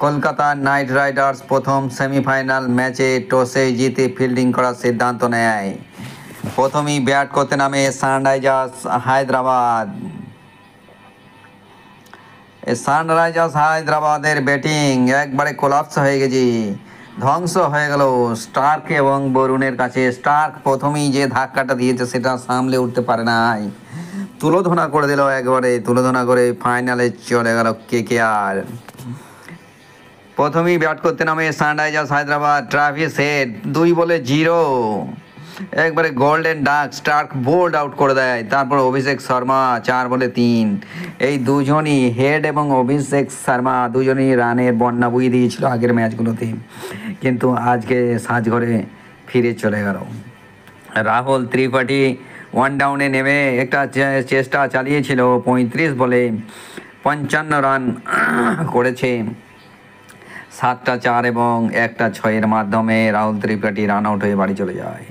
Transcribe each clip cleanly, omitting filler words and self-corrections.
Kolkata night Riders প্রথম semifinal ম্যাচে টসে জিতে ফিল্ডিং করার সিদ্ধান্ত নেয়। প্রথমেই ব্যাট করতে নামে সানরাইজার্স হায়দ্রাবাদ। সানরাইজার্স হায়দ্রাবাদের ব্যাটিং একবারে কোলাপস হয়ে গেছে, ধ্বংস হয়ে গেল স্টার্ক এবং বরুণের কাছে। স্টার্ক প্রথমেই যে ধাক্কাটা দিয়েছে সেটা সামলে উঠতে পারে নাই, তুলোধনা করে দিল, একবারে তুলোধনা করে ফাইনালে চলে গেল কেকেআর। প্রথমেই ব্যাট করতে নামে সানরাইজার্স হায়দ্রাবাদ। ট্রাভিস হেড 2 বলে 0, একবারে golden duck. Starc bold out করে দেয়। তারপর অভিষেক শর্মা 4 বলে 3। এই দুজনই, হেড এবং অভিষেক শর্মা দুজনই রানের বন্যা বইয়ে দিয়েছিল আগের ম্যাচগুলোতে, কিন্তু আজকে সাজঘরে ফিরে চলে গেল। রাহুল ত্রিপাঠী 1 ডাউনে নেমে একটা চেষ্টা চালিয়েছিল, 35 বলে 55 রান করেছে। 7টা 4 এবং 1টা 6-এর মাধ্যমে রাহুল ত্রিপাঠী রান আউট হয়ে বাড়ি চলে যায়।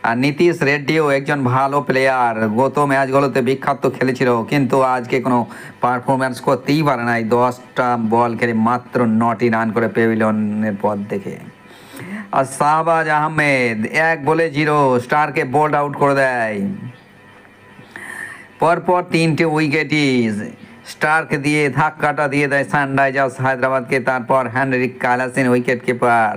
আর নীতিশ রেড্ডিও একজন ভালো প্লেয়ার, গত ম্যাচগুলোতে বিখ্যাত খেলেছিল, কিন্তু আজকে কোনো পারফরম্যান্স করতেই পারে নাই। 10টা বল খেলে মাত্র 9টি রান করে প্যাভিলিয়নের পথ দেখে। আর শাহবাজ আহমেদ 1 বলে 0, স্টারকে বোল্ড আউট করে দেয়। পরপর 3টে উইকেটই স্টার্ক দিয়ে ধাক্কাটা দিয়ে দেয় সানরাইজার্স হায়দ্রাবাদকে। তারপর হেনরিক কালাসিন উইকেট কিপার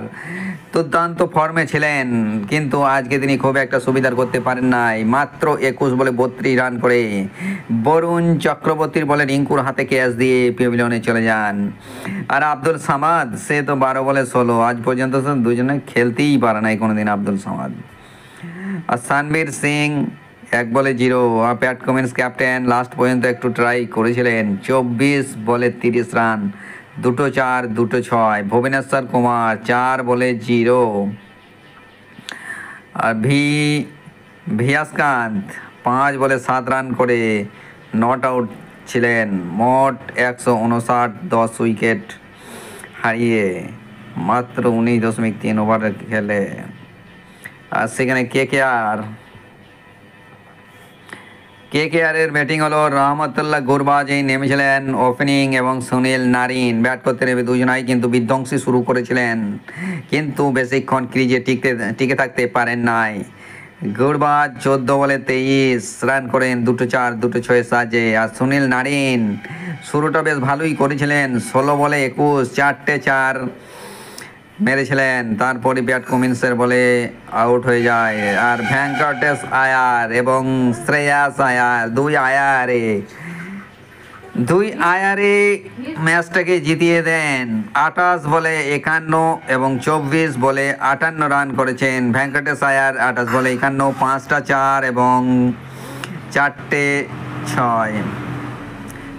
দুর্দান্ত ফর্মে ছিলেন, কিন্তু আজকে তিনি খুব একটা সুবিধার করতে পারেন নাই। মাত্র 21 বলে 32 রান করে বরুণ চক্রবর্তীর বলে রিঙ্কুর হাতে ক্যাচ দিয়ে প্যাভিলিয়নে চলে যান। আর আব্দুল সামাদ, সে তো 12 বলে 16, আজ পর্যন্ত দুজনে খেলতেই পারে নাই কোনোদিন আব্দুল সামাদ। আর সানবীর সিং 1 বলে 0। আর প্যাট কামিন্স ক্যাপ্টেন লাস্ট পর্যন্ত একটু ট্রাই করেছিলেন, 24 বলে 30 রান, 2টো 4 2টো 6। ভুবনেশ্বর কুমার 4 বলে 0। আর ভিয়াসকান্ত 5 বলে 7 রান করে নট আউট ছিলেন। মোট 159, 10 উইকেট হারিয়ে মাত্র 19.3 ওভার খেলে। আর সেখানে কেকেআরের ব্যাটিং হলো রহমতুল্লাহ গুরবাজ নেমেছিলেন ওপেনিং, এবং সুনীল নারিন ব্যাট করতে নেমে দুজনাই কিন্তু বিধ্বংসী শুরু করেছিলেন, কিন্তু বেশিক্ষণ ক্রিজে টিকে থাকতে পারেন নাই। গুরবাজ 14 বলে 23 রান করেন 2টো 4 2টো 6-এর সাহায্যে। আর সুনীল নারিন শুরুটা বেশ ভালোই করেছিলেন, 16 বলে 21 4টে 4 মেরেছিলেন। তারপরে ব্যাট কমিন্সের বলে আউট হয়ে যায়। আর ভেঙ্কটেশ আয়ার এবং শ্রেয়াস আয়ার, দুই আয়ারে ম্যাচটাকে জিতিয়ে দেন। 28 বলে 51 এবং 24 বলে 58 রান করেছেন ভেঙ্কটেশ আয়ার। 28 বলে 51, 5টা 4 এবং 4টে 6।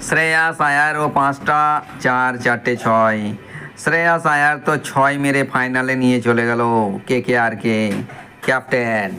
শ্রেয়াস আয়ারও 5টা 4 4টে 6। শ্রেয়াস আয়ার তো 6 মেরে ফাইনালে নিয়ে চলে গেল কেকেআরকে ক্যাপ্টেন।